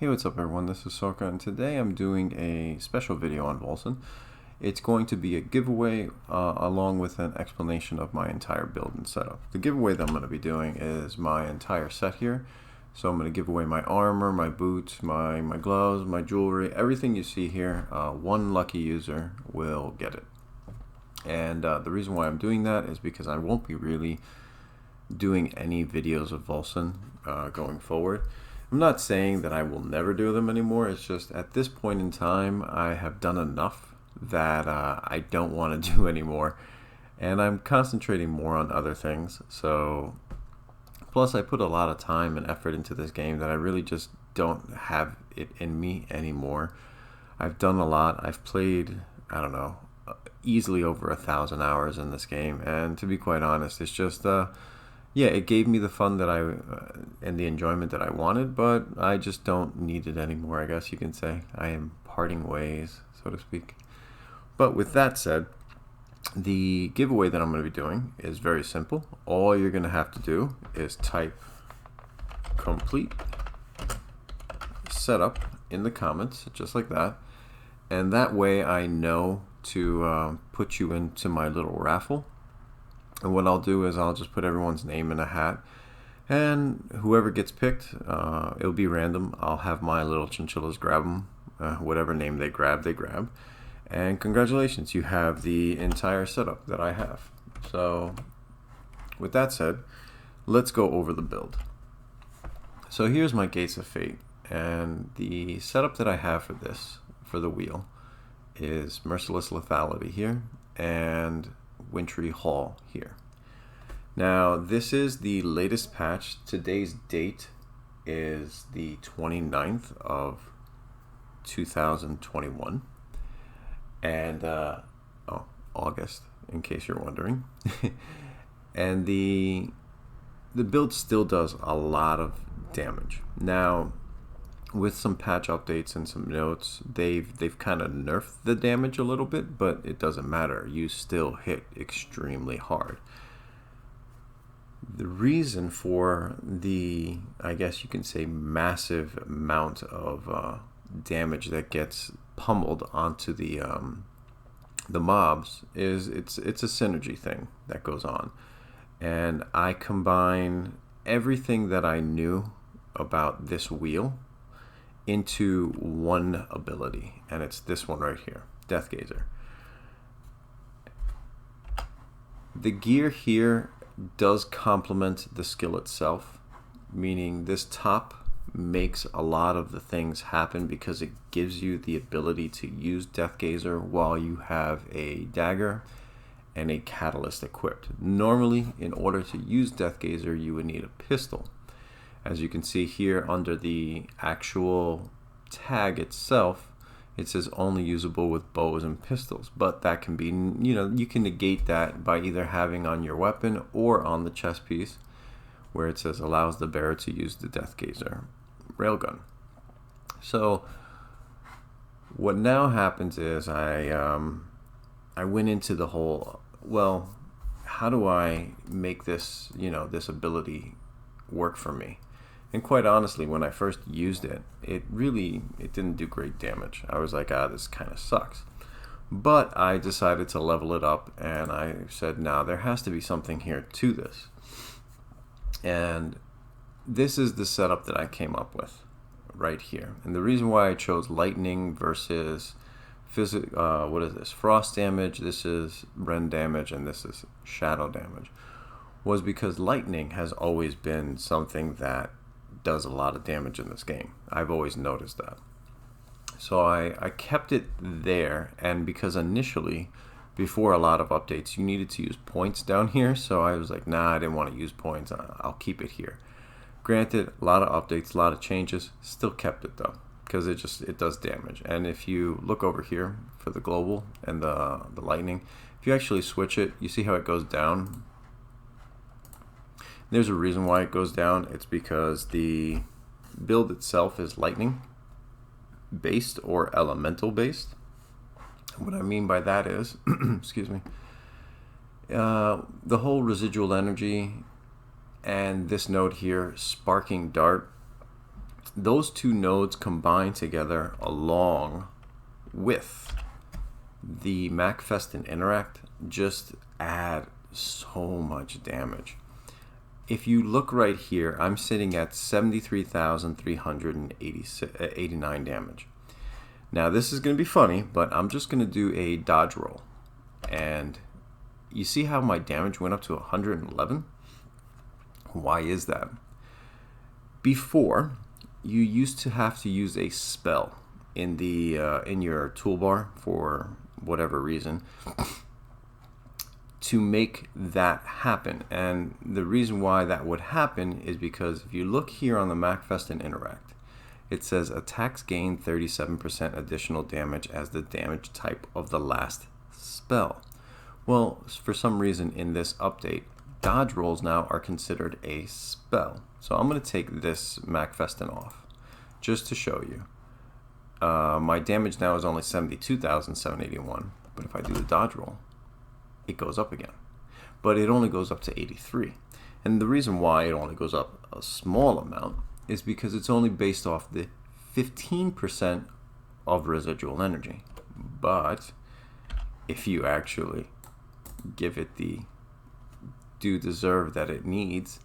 Hey, what's up everyone, this is Soka, and today I'm doing a special video on Wolcen. It's going to be a giveaway along with an explanation of my entire build and setup. The giveaway that I'm going to be doing is my entire set here. So I'm going to give away my armor, my boots, my gloves, my jewelry, everything you see here. One lucky user will get it. And the reason why I'm doing that is because I won't be really doing any videos of Wolcen going forward. I'm not saying that I will never do them anymore. It's just at this point in time I have done enough that I don't want to do anymore, and I'm concentrating more on other things. So plus I put a lot of time and effort into this game that I really just don't have it in me anymore. I've done a lot. I've played, I don't know, easily over 1,000 hours in this game, and to be quite honest, it's just yeah, it gave me the fun that and the enjoyment that I wanted, but I just don't need it anymore, I guess you can say. I am parting ways, so to speak. But with that said, the giveaway that I'm going to be doing is very simple. All you're going to have to do is type complete setup in the comments, just like that. And that way I know to put you into my little raffle. And what I'll do is I'll just put everyone's name in a hat, and whoever gets picked, it'll be random. I'll have my little chinchillas grab them, whatever name they grab, and congratulations, you have the entire setup that I have. So with that said, let's go over the build. So here's my Gates of Fate, and the setup that I have for this, for the wheel, is Merciless Lethality here, and Wintry Hall here. Now this is the latest patch. Today's date is the 29th of 2021, and August, in case you're wondering. And the build still does a lot of damage. Now with some patch updates and some notes, they've kind of nerfed the damage a little bit, but it doesn't matter. You still hit extremely hard. The reason for the, I guess you can say, massive amount of damage that gets pummeled onto the mobs is it's a synergy thing that goes on, and I combine everything that I knew about this wheel into one ability, and it's this one right here, Deathgazer. The gear here does complement the skill itself, meaning this top makes a lot of the things happen because it gives you the ability to use Deathgazer while you have a dagger and a catalyst equipped. Normally, in order to use Deathgazer, you would need a pistol. As you can see here under the actual tag itself, it says only usable with bows and pistols, but that can be, you can negate that by either having on your weapon or on the chest piece where it says allows the bearer to use the Deathgazer railgun. So what now happens is I went into the whole, well, how do I make this, this ability work for me? And quite honestly, when I first used it, it didn't do great damage. I was like, this kind of sucks. But I decided to level it up, and I said, now there has to be something here to this. And this is the setup that I came up with right here. And the reason why I chose lightning versus what is this? Frost damage, this is rend damage, and this is shadow damage, was because lightning has always been something that does a lot of damage in this game. I've always noticed that. So I kept it there, and because initially, before a lot of updates, you needed to use points down here, so I was like, nah, I didn't want to use points, I'll keep it here. Granted, a lot of updates, a lot of changes, still kept it though, because it does damage. And if you look over here for the global and the lightning, if you actually switch it, you see how it goes down. There's a reason why it goes down. It's because the build itself is lightning based or elemental based. What I mean by that is, excuse me, the whole residual energy and this node here, sparking dart, those two nodes combined together along with the MacFest and Interact just add so much damage. If you look right here, I'm sitting at 73,389 damage. Now this is going to be funny, but I'm just going to do a dodge roll. And you see how my damage went up to 111? Why is that? Before, you used to have to use a spell in the in your toolbar for whatever reason to make that happen. And the reason why that would happen is because if you look here on the MacFest and Interact, it says attacks gain 37% additional damage as the damage type of the last spell. Well, for some reason in this update, dodge rolls now are considered a spell. So I'm going to take this MacFestin off just to show you. My damage now is only 72,781, but if I do the dodge roll, it goes up again. But it only goes up to 83. And the reason why it only goes up a small amount is because it's only based off the 15% of residual energy. But if you actually give it the due deserve that it needs,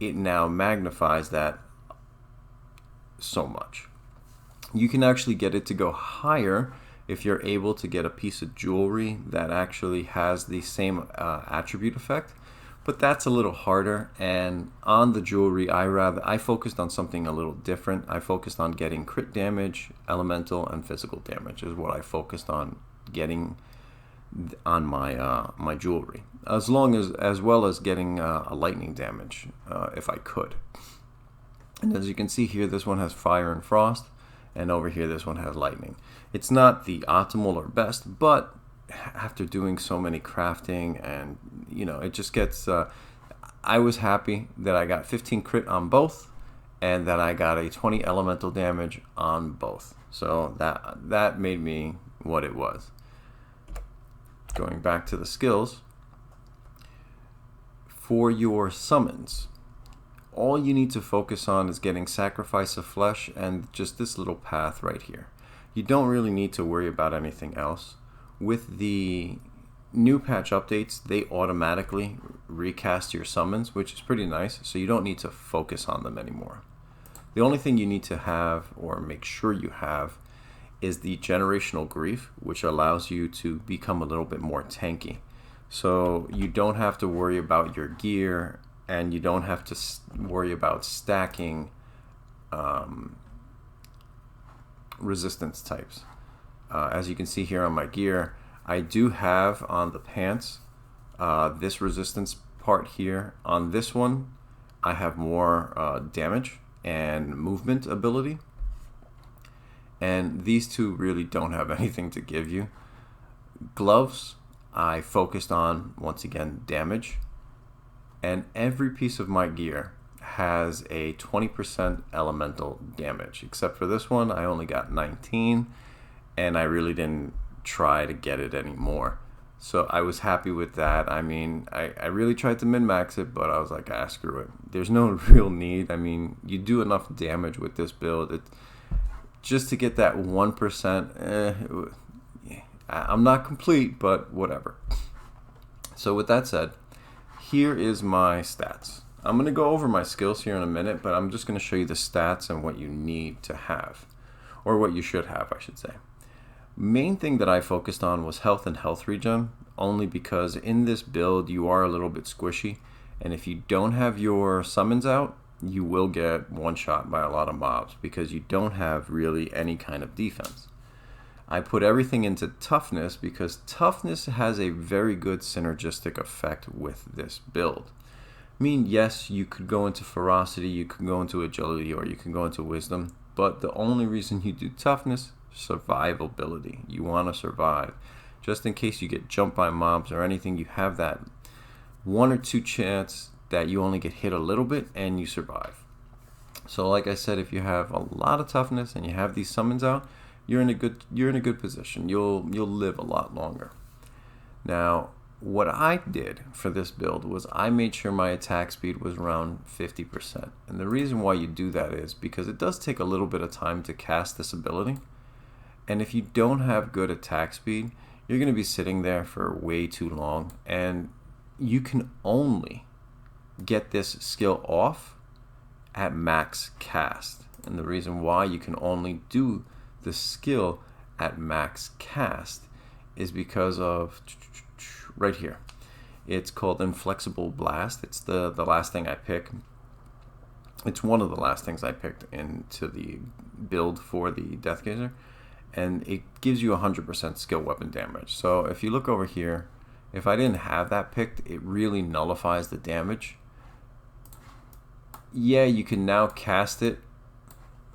it now magnifies that so much. You can actually get it to go higher if you're able to get a piece of jewelry that actually has the same attribute effect, but that's a little harder. And on the jewelry, I focused on something a little different. I focused on getting crit damage, elemental, and physical damage is what I focused on getting on my my jewelry, as well as getting a lightning damage if I could. And as you can see here, this one has fire and frost, and over here this one has lightning. It's not the optimal or best, but after doing so many crafting, and it just gets I was happy that I got 15 crit on both and that I got a 20 elemental damage on both. So that made me what it was. Going back to the skills, for your summons, all you need to focus on is getting Sacrifice of Flesh and just this little path right here. You don't really need to worry about anything else. With the new patch updates, they automatically recast your summons, which is pretty nice, so you don't need to focus on them anymore. The only thing you need to have, or make sure you have, is the Generational Grief, which allows you to become a little bit more tanky. So you don't have to worry about your gear, and you don't have to worry about stacking resistance types. As you can see here on my gear, I do have on the pants this resistance part here. On this one, I have more damage and movement ability. And these two really don't have anything to give you. Gloves, I focused on, once again, damage. And every piece of my gear has a 20% elemental damage. Except for this one, I only got 19. And I really didn't try to get it anymore. So I was happy with that. I mean, I really tried to min-max it, but I was like, screw it. There's no real need. I mean, you do enough damage with this build. Just to get that 1%, I'm not complete, but whatever. So with that said, here is my stats. I'm going to go over my skills here in a minute, but I'm just going to show you the stats and what you need to have, or what you should have, I should say. Main thing that I focused on was health and health regen, only because in this build you are a little bit squishy, and if you don't have your summons out, you will get one shot by a lot of mobs because you don't have really any kind of defense. I put everything into toughness because toughness has a very good synergistic effect with this build. I mean, yes, you could go into ferocity, you could go into agility, or you can go into wisdom, but the only reason you do toughness, survivability. You want to survive. Just in case you get jumped by mobs or anything, you have that 1 or 2 chance that you only get hit a little bit and you survive. So like I said, if you have a lot of toughness and you have these summons out, you're in a good position. You'll live a lot longer. Now, what I did for this build was I made sure my attack speed was around 50%. And the reason why you do that is because it does take a little bit of time to cast this ability. And if you don't have good attack speed, you're going to be sitting there for way too long. And you can only get this skill off at max cast. And the reason why you can only do the skill at max cast is because of right here. It's called Inflexible Blast. It's the last thing I pick. It's one of the last things I picked into the build for the Deathgazer, and it gives you 100% skill weapon damage. So if you look over here, if I didn't have that picked, it really nullifies the damage. Yeah, you can now cast it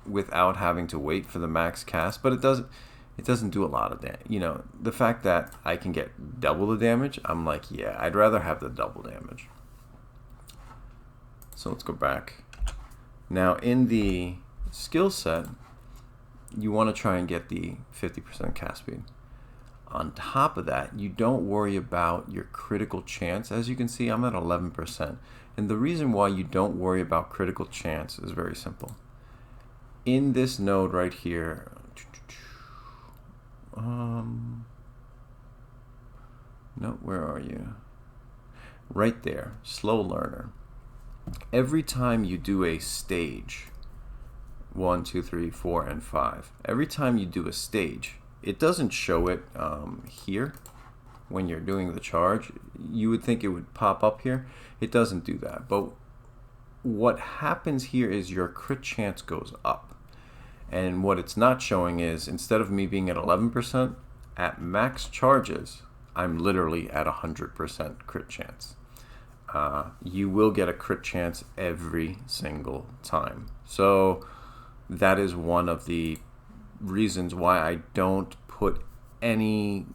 without having to wait for the max cast, but it doesn't do a lot of damage. You know, the fact that I can get double the damage, I'm like, yeah, I'd rather have the double damage. So let's go back. Now in the skill set, you want to try and get the 50% cast speed. On top of that, you don't worry about your critical chance. As you can see, I'm at 11%. And the reason why you don't worry about critical chance is very simple. In this node right here, no, where are you? Right there, slow learner. Every time you do a stage, 1, 2, 3, 4, and 5, every time you do a stage, it doesn't show it here when you're doing the charge. You would think it would pop up here. It doesn't do that. But what happens here is your crit chance goes up. And what it's not showing is, instead of me being at 11%, at max charges, I'm literally at 100% crit chance. You will get a crit chance every single time. So that is one of the reasons why I don't put anything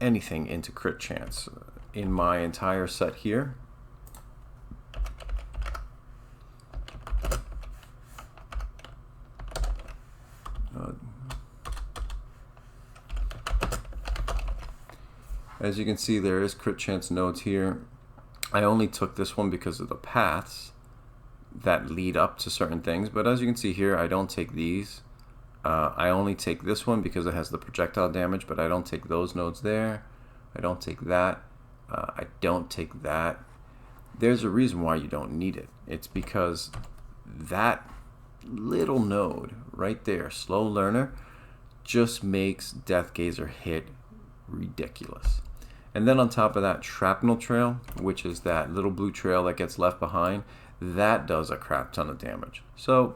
into crit chance in my entire set here. As you can see, there is crit chance nodes here. I only took this one because of the paths that lead up to certain things, but as you can see here, I don't take these. I only take this one because it has the projectile damage, but I don't take those nodes there. I don't take that. I don't take that. There's a reason why you don't need it. It's because that little node right there, slow learner, just makes Deathgazer hit ridiculous. And then on top of that, shrapnel trail, which is that little blue trail that gets left behind, that does a crap ton of damage. So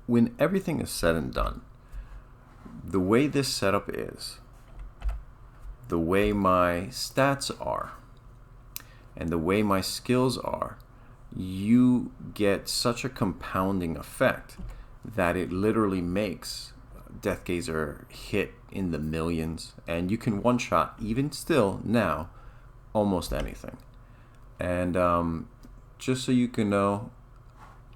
when everything is said and done, the way this setup is, the way my stats are, and the way my skills are, you get such a compounding effect that it literally makes Deathgazer hit in the millions, and you can one-shot, even still now, almost anything. And just so you can know,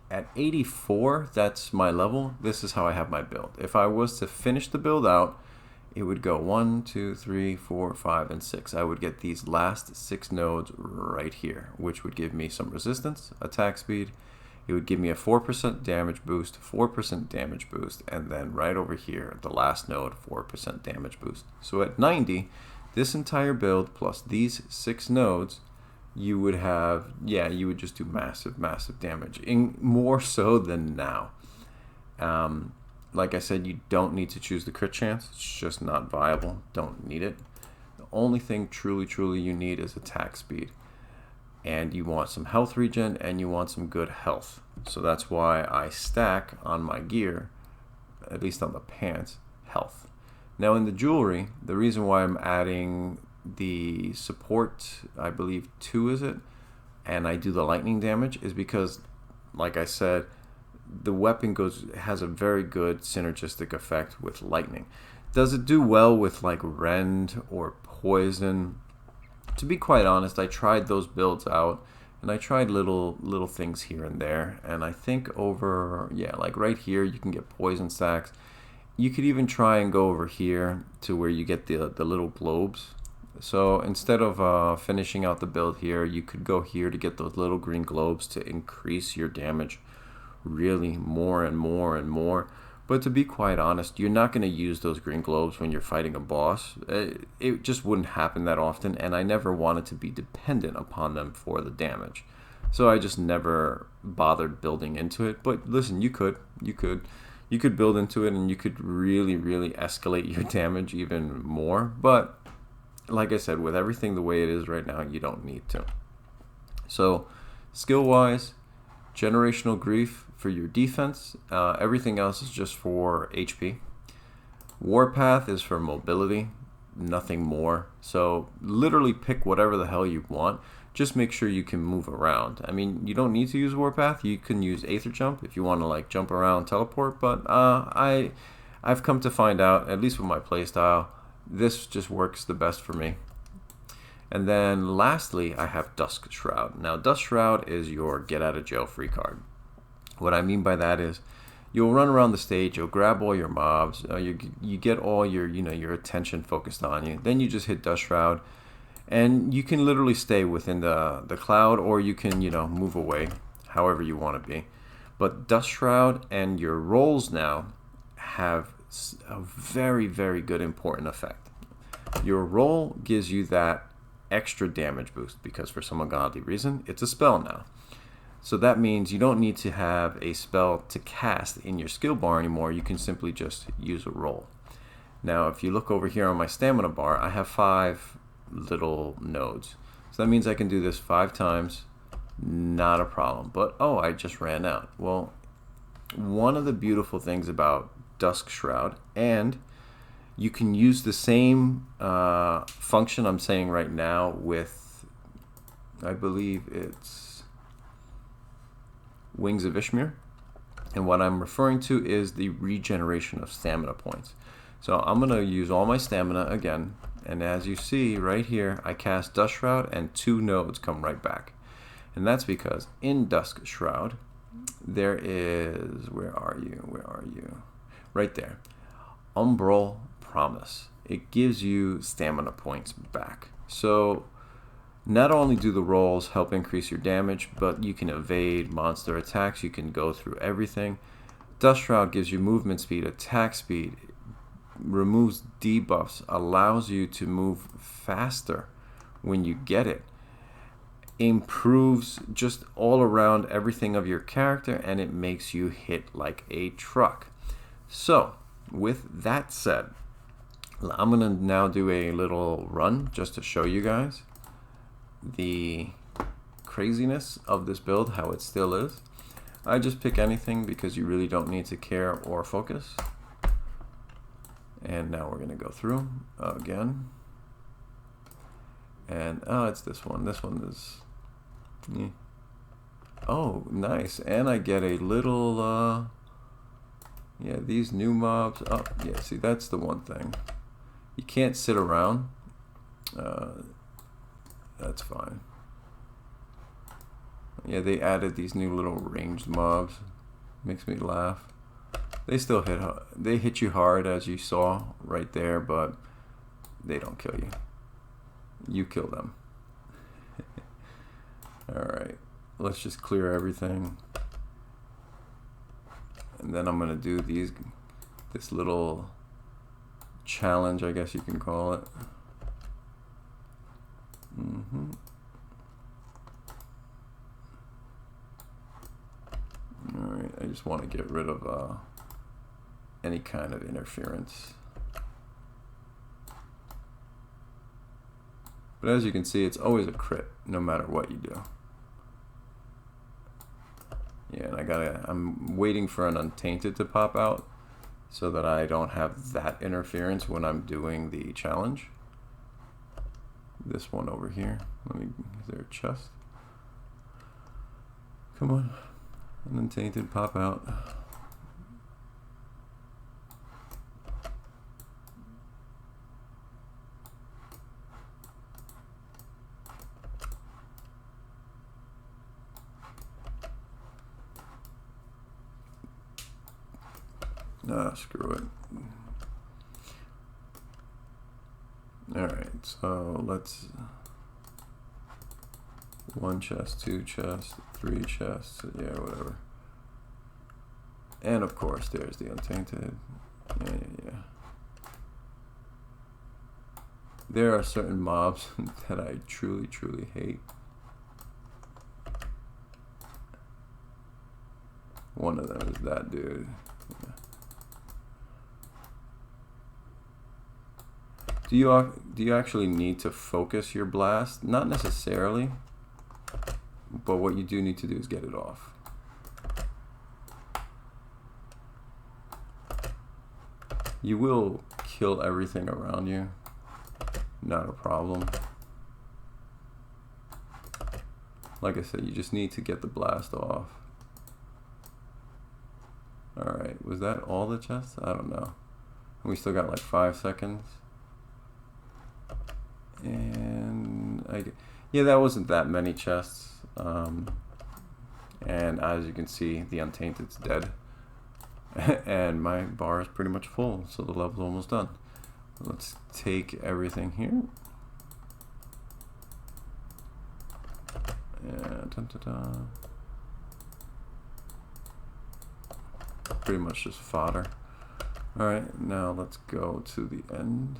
at 84, that's my level. This is how I have my build. If I was to finish the build out, it would go 1, 2, 3, 4, 5, and 6. I would get these last 6 nodes right here, which would give me some resistance, attack speed. It would give me a 4% damage boost, 4% damage boost, and then right over here, the last node, 4% damage boost. So at 90, this entire build plus these 6 nodes, you would have, yeah, you would just do massive, massive damage, more so than now. Like I said, you don't need to choose the crit chance. It's just not viable. Don't need it. The only thing truly you need is attack speed. And you want some health regen, and you want some good health. So that's why I stack on my gear, at least on the pants, health. Now in the jewelry, the reason why I'm adding the support, I believe 2 is it, and I do the lightning damage is because, like I said, the weapon has a very good synergistic effect with lightning. Does it do well with like rend or poison? To be quite honest, I tried those builds out, and I tried little things here and there, and I think over, yeah, like right here you can get poison stacks. You could even try and go over here to where you get the little globes. So instead of finishing out the build here, you could go here to get those little green globes to increase your damage really more and more and more. But to be quite honest, you're not going to use those green globes when you're fighting a boss. It just wouldn't happen that often, and I never wanted to be dependent upon them for the damage. So I just never bothered building into it. But listen, you could build into it, and you could really escalate your damage even more. But like I said, with everything the way it is right now, you don't need to. So skill-wise, generational grief for your defense. Everything else is just for HP. Warpath is for mobility, nothing more. So literally pick whatever the hell you want. Just make sure you can move around. I mean, you don't need to use Warpath. You can use Aether Jump if you want to like jump around, teleport. But I've come to find out, at least with my playstyle, this just works the best for me. And then lastly, I have Dusk Shroud. Now, Dusk Shroud is your get out of jail free card. What I mean by that is you'll run around the stage, you'll grab all your mobs, you get all your your attention focused on you. Then you just hit Dusk Shroud, and you can literally stay within the cloud, or you can move away, however you want to be. But Dusk Shroud and your rolls now have a very good important effect. Your roll gives you that extra damage boost because for some ungodly reason it's a spell now. So that means you don't need to have a spell to cast in your skill bar anymore. You can simply just use a roll. Now if you look over here on my stamina bar, I have 5 little nodes. So that means I can do this 5 times, not a problem. But oh, I just ran out. Well, one of the beautiful things about Dusk Shroud, and you can use the same function I'm saying right now with, I believe it's Wings of Ishmir, and what I'm referring to is the regeneration of stamina points. So I'm going to use all my stamina again, and as you see right here, I cast Dusk Shroud and 2 nodes come right back. And that's because in Dusk Shroud there is, where are you? Right there, Umbral Promise. It gives you stamina points back. So not only do the rolls help increase your damage, but you can evade monster attacks, you can go through everything. Dusk Shroud gives you movement speed, attack speed, removes debuffs, allows you to move faster when you get it, improves just all around everything of your character, and it makes you hit like a truck. So with that said, I'm going to now do a little run just to show you guys the craziness of this build, how it still is. I just pick anything because you really don't need to care or focus. And now we're going to go through again. And it's this one. This one is... Oh, nice. And I get a little... yeah, these new mobs. Oh, yeah, see, that's the one thing. You can't sit around. That's fine. Yeah, they added these new little ranged mobs. Makes me laugh. They still hit you hard, as you saw right there, but they don't kill you. You kill them. Alright, let's just clear everything. And then I'm gonna do this little challenge, I guess you can call it. Alright, I just want to get rid of any kind of interference. But as you can see, it's always a crit, no matter what you do. Yeah, and I'm waiting for an Untainted to pop out so that I don't have that interference when I'm doing the challenge. This one over here. Is there a chest? Come on. An Untainted pop out. Screw it. Alright, so let's 1 chest, 2 chests, 3 chests, yeah, whatever. And of course, there's the untainted. Yeah. There are certain mobs that I truly, truly hate. One of them is that dude. Yeah. Do you actually need to focus your blast? Not necessarily, but what you do need to do is get it off. You will kill everything around you, not a problem. Like I said, you just need to get the blast off. Alright, was that all the chests? I don't know. We still got like 5 seconds. And yeah, that wasn't that many chests. And as you can see, the Untainted's dead. And my bar is pretty much full, so the level's almost done. Let's take everything here. And pretty much just fodder. Alright, now let's go to the end.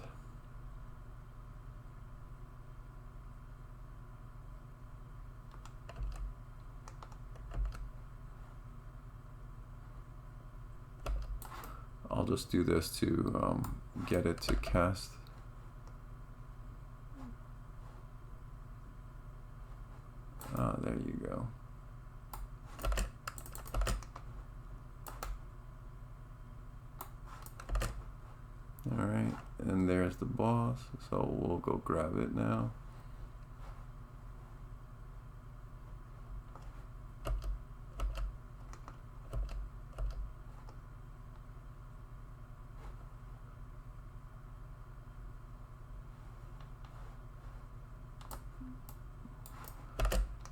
I'll just do this to get it to cast. There you go. Alright, and there's the boss, so we'll go grab it now.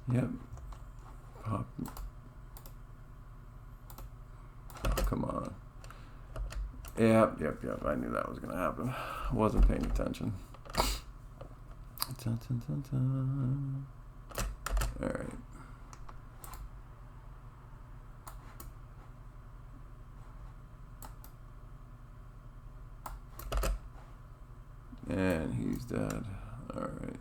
Yep. Pop. Oh, come on. Yep. I knew that was gonna happen. I wasn't paying attention. Dun, dun, dun, dun. All right. And he's dead. All right.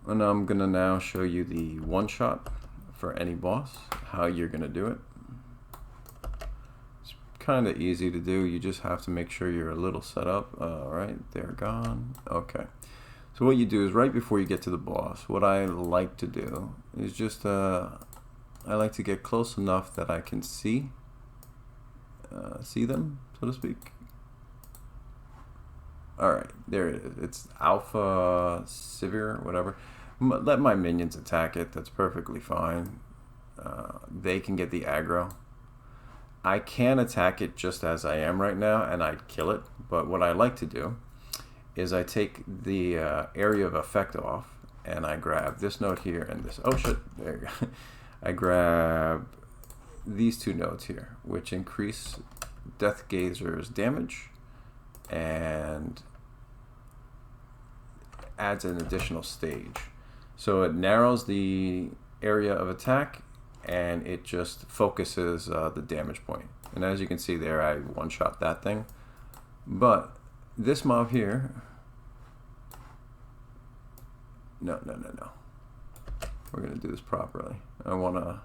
And I'm gonna now show you the one shot for any boss, how you're gonna do it. It's kind of easy to do. You just have to make sure you're a little set up. All right, they're gone. Okay. So what you do is right before you get to the boss, what I like to do is just, I like to get close enough that I can see them, so to speak. Alright, there it is. It's Alpha Sivir, whatever. Let my minions attack it. That's perfectly fine. They can get the aggro. I can attack it just as I am right now, and I'd kill it. But what I like to do is I take the area of effect off, and I grab this node here and this. Oh shit, there you go. I grab these two nodes here, which increase Deathgazer's damage and adds an additional stage. So it narrows the area of attack and it just focuses the damage point. And as you can see there, I one-shot that thing. But this mob here, no. We're gonna do this properly. I wanna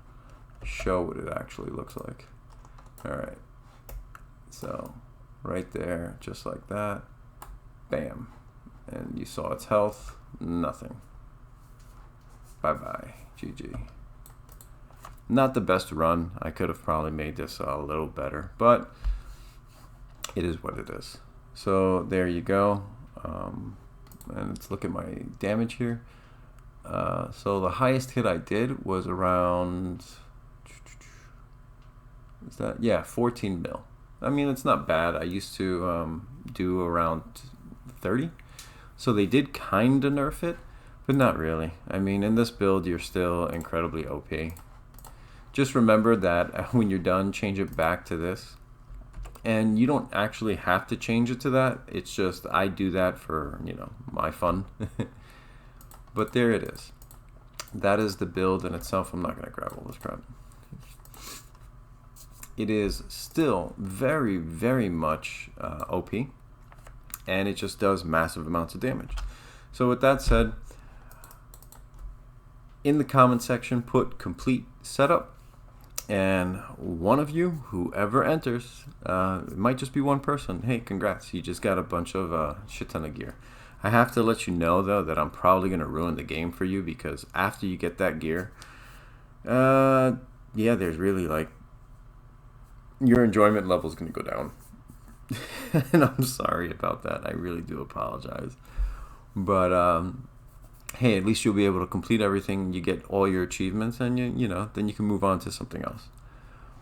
show what it actually looks like. All right, so right there, just like that, bam. And you saw its health, nothing. Bye-bye, GG. Not the best run. I could have probably made this a little better, but it is what it is. So there you go. And let's look at my damage here. So the highest hit I did was around, is that, yeah, 14 mil. I mean, it's not bad. I used to do around 30. So they did kind of nerf it, but not really. I mean, in this build, you're still incredibly OP. Just remember that when you're done, change it back to this. And you don't actually have to change it to that. It's just I do that for, my fun. But there it is. That is the build in itself. I'm not going to grab all this crap. It is still very, very much OP. And it just does massive amounts of damage. So with that said, in the comment section, put complete setup. And one of you, whoever enters, it might just be one person. Hey, congrats, you just got a bunch of shit ton of gear. I have to let you know, though, that I'm probably going to ruin the game for you, because after you get that gear, yeah, there's really, like, your enjoyment level is going to go down. And I'm sorry about that. I really do apologize. But, hey, at least you'll be able to complete everything. You get all your achievements, and then you can move on to something else.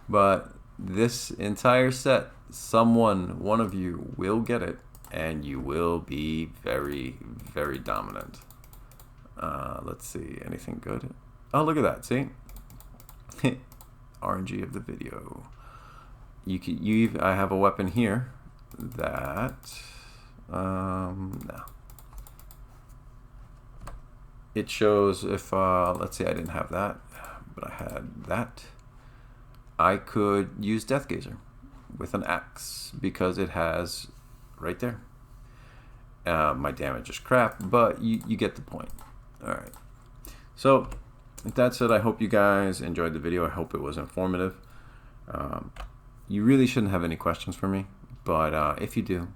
But this entire set, one of you will get it, and you will be very, very dominant. Let's see, anything good? Oh, look at that! See, RNG of the video. I have a weapon here that no. It shows if, let's see, I didn't have that, but I had that. I could use Deathgazer with an axe because it has right there. My damage is crap, but you get the point. All right. So with that said, I hope you guys enjoyed the video. I hope it was informative. You really shouldn't have any questions for me, but if you do,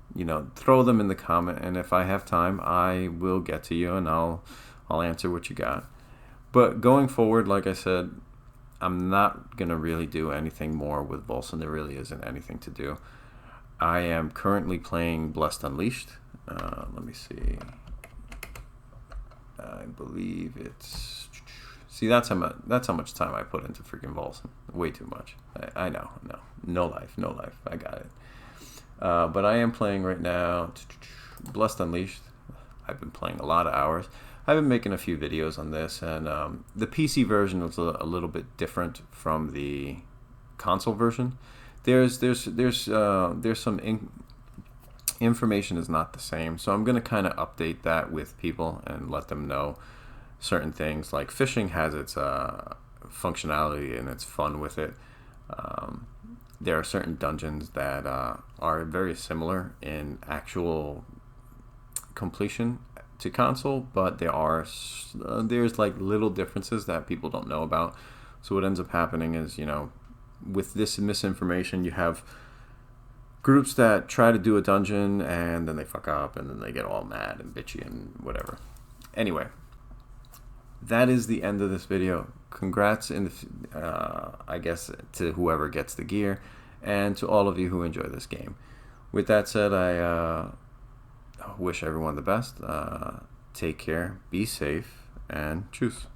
throw them in the comment, and if I have time, I will get to you, and I'll answer what you got. But going forward, like I said, I'm not going to really do anything more with Wolcen. There really isn't anything to do. I am currently playing Blessed Unleashed. Let me see. I believe it's... See, that's how much time I put into freaking Wolcen. Way too much. I know. No life. I got it. But I am playing right now Blessed Unleashed. I've been playing a lot of hours. I've been making a few videos on this, and the PC version was a little bit different from the console version. There's some information is not the same, so I'm going to kind of update that with people and let them know certain things. Like fishing has its functionality and it's fun with it. There are certain dungeons that are very similar in actual completion to console, but there's like little differences that people don't know about. So what ends up happening is, with this misinformation, you have groups that try to do a dungeon and then they fuck up and then they get all mad and bitchy and whatever. Anyway, that is the end of this video. Congrats I guess to whoever gets the gear, and to all of you who enjoy this game. With that said, I wish everyone the best. Take care, be safe, and tschüss.